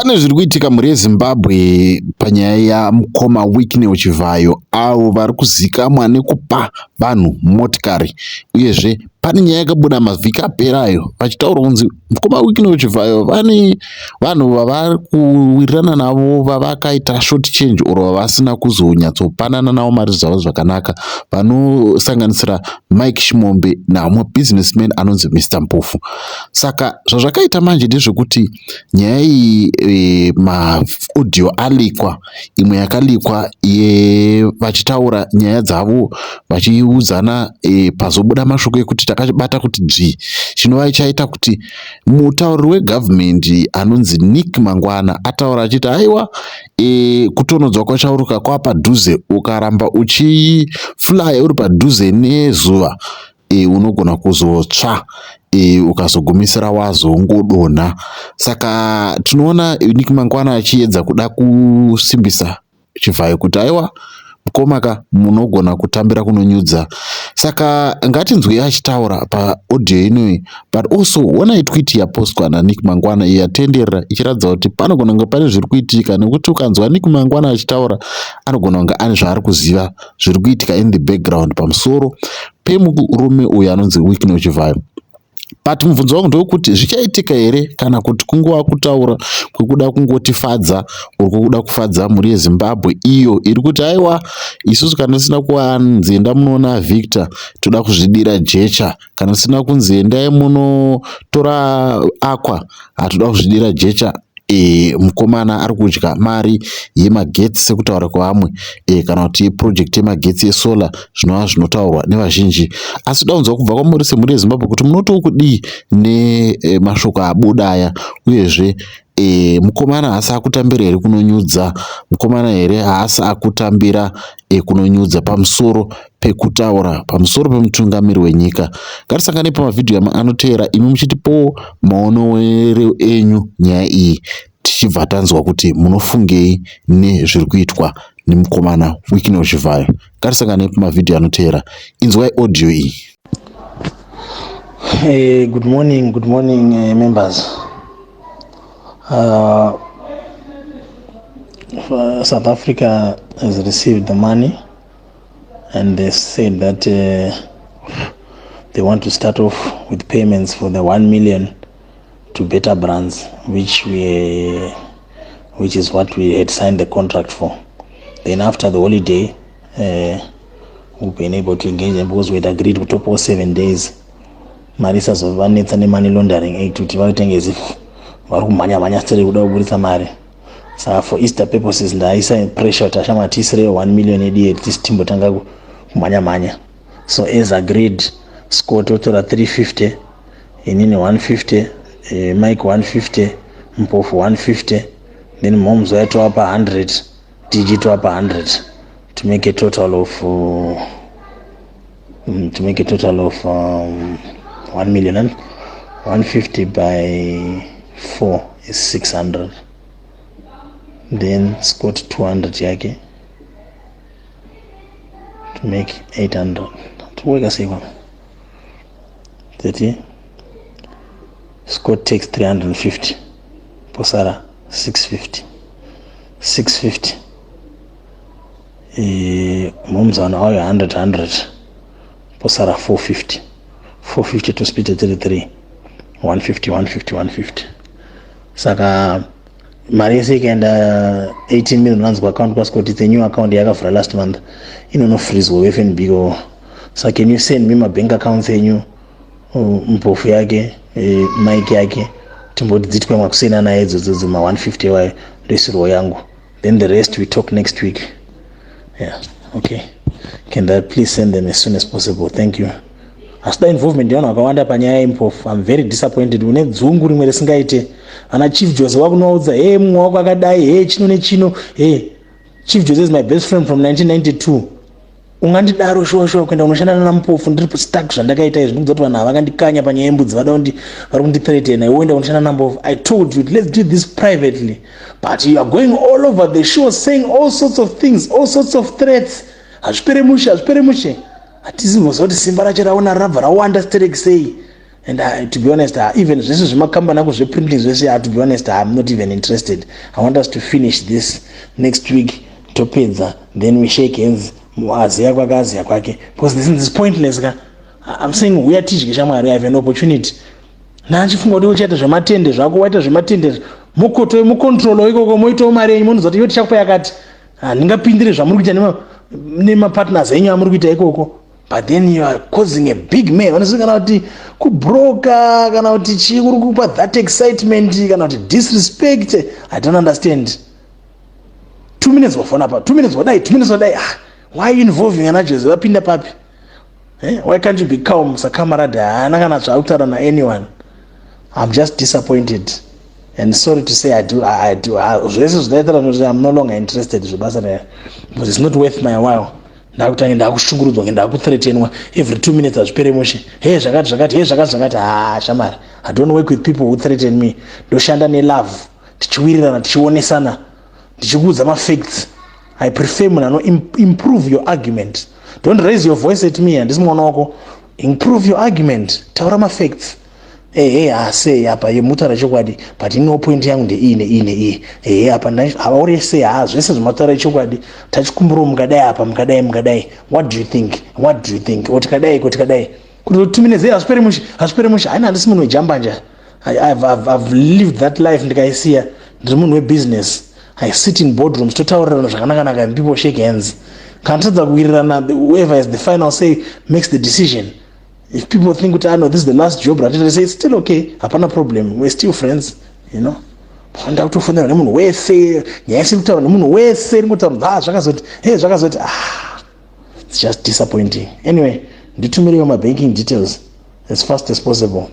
Pane zviri kuitika muri Zimbabwe panyaya yamukoma Wicknell Chivayo avo vari kuzikamwa nekupa vanhu motikari. Uyezve pane nyaya yakabuda mavhiki aperayo vachitaura kunzi mukoma Wicknell Chivayo vane vanhu vavari kuwirirana navo vavakaita short change oro vavasina kuzonyatsopanana navo mari zvavo zvakanaka, vanosanganisira Mike Shimombe namwe businessman anonzi Mr. Mpofu. Saka zvazvakaita manje ndezvekuti nyaya iyi maaudio alikwa, imwe yakalikwa vachitaura nyaya dzavo vachiudzana pazobuda mashoko ekuti takabata kuti dzvi. Chinova chaita kuti mutauriri wegovernment anonzi Nick Mangwana ataura achiti aiwa kutonodzwa kwachauruka kwapadhuze, ukaramba uchiflya uri padhuze nezuva unogona kuzotsva ukazogumisira wazongodonha. Saka tinoona Nick Mangwana achiedza kuda kusimbisa Chivayo kuti aiwa mukomaka munogona kutambira kunonyudza. Saka ngatinzwe achitaura paaudio inoyi, but also ona tweet yapostwa naNick Mangwana yatenderera ichiratidza kuti panogona kunge pane zviri kuitika, nekuti ukanzwa Nick Mangwana achitaura anogona kunge ane zvaari kuziva zviri kuitika in the background pamusoro pemurume uyu anonzi Wicknell Chivayo. But mubvunzo wangu ndewekuti zvichaitika here kana kuti kungova kutaura kwekuda kungotifadza uri kuda kufadza mhuri yeZimbabwe iyo iri kuti aiwa isusu kana tisina kuwanzi enda munoona Victor toda kuzvidira jecha, kana tisina kunzi endai munotora Akwa hatoda kuzvidira jecha. Mukomana ari kudya mari yemagetsi sekutaura kwavamwe, kana kuti yeproject yemagetsi esolar zvinova zvinotaurwa nevazhinji. Asi daunzwa kubva kwamuri semhuri yeZimbabwe kuti munotokudii nemashoko abuda aya, uyezve mukomana haasi akutambira here kunonyudza, mukomana here haasi akutambira kunonyudza pamusoro pekutaura pamusoro pemutungamiri wenyika. Ngatisangane pamavhidhiyo anoteera imi muchitipo maonero enyu nyaya iyi, tichibva tanzwa kuti munofungei nezviri kuitwa nemukomana Wicknell Chivayo. Ngatisangane pamavhidhiyo anoteera, inzwai audio iyi. Good morning, members. South Africa has received the money, and they said that they want to start off with payments for the 1 million to Beta Brands, which is what we had signed the contract for. Then after the holiday, we've been able to engage them because we had agreed to top 7 days. Marisa zovanetsa nemoney laundering act kuti vaitenge as if vari kumhanya stere kuda kuburitsa mari. Saka for Easter purposes ndaisa pressure kuti ashama tisire 1 million edi at least timbotanga kumhanya. So as agreed, Scott totora 350, inini 150, Mike 150, Mpofu 150, then Momzo yato apa 100, DG to apa 100 to make a total of 1 million, and 150 by 4 is 600. Then Scott 200 yake to make 800. Tuweka sawa. 30. Scott takes 350. Posara 650. 650. Momza na 100. Posara 450. 450 to split 33. 150. Saka mari yese ikaenda 18 million rands account kwa Scott, it's a new account yakavhura last month, inonofrizwa FNB ko. So can you send me my bank accounts enyu, Mpofu yake, Mike yake, timboti dzitwe makusena na edzo ma 150 wayo ndesiro yangu, then the rest we talk next week. Yeah, okay, can that please send them as soon as possible? Thank you. Asida involvement yano akawanda panyaya yeMpofu. I'm very disappointed. Une dzungu rimwe risingaite. Ana Chief Jose wakunoudza mumwe wako akadai chino nechino. Chief Jose is my best friend from 1992. Ungandidaro shosho kuenda unoshanda naMpofu ndiri stuck zvandakaita izvi, ndinoti vanhu vakandikanya panyaya yembudzi vada kuti vari kundithreaten, uenda unoshanda naMpofu. I told you let's do this privately, but you are going all over the show saying all sorts of things, all sorts of threats. Hazvipere mushe. Hatisi muzoti simba racho raona rabva rawanda sterek sei. And to be honest, even this is my company printing. To be honest, I'm not even interested. I want us to finish this next week. Then we shake hands. Because this is pointless. I'm saying we are teaching. I have an opportunity. Now, if you want to chat, I'm attending. I'm going to attend. Mukoto mukontrol iko moito mari munhu zoti yoti chakupa yakati ndingapindire zvamuri kuita partners enyu amuri kuita ikoko. But then you are causing a big man. Kana kuti kubroka kana kuti chikuru kupa that excitement kana kuti disrespect. I don't understand. 2 minutes wafona pa 2 minutes wadai 2 minutes wadai. Why are you involving an agency? Wapinda papi? Why can't you be calm? Sakamarada anakana tsvautara na anyone. I'm just disappointed. And sorry to say, I do. I'm no longer interested because it's not worth my while. Every 2 minutes hey shamar, I don't work with people who threaten me. Doshanda ne love tichiwirirana tichionesana tichikuudza facts. I prefer improve your argument. Don't raise your voice at me and this mwana wako. Improve your argument. Taura facts. Say apa yemutara chokwadi but no point yangu ine apa aure say zvese zvimatara chokwadi tachikumbura mukadai. What do you think otikadai kuti 2 minutes asipere mushi aina handisi munhu wejambanja. I've lived that life ndikaisiya ndiri munhu webusiness. I sit in boardrooms totaurirana zvakanaka and people shake hands. Kanatadza kuwirirana, whoever has the final say makes the decision. If people think that I know this is the last job, they say it's still okay. Hapana problem. We're still friends, you know. It's just disappointing. Anyway, do to me my banking details as fast as possible.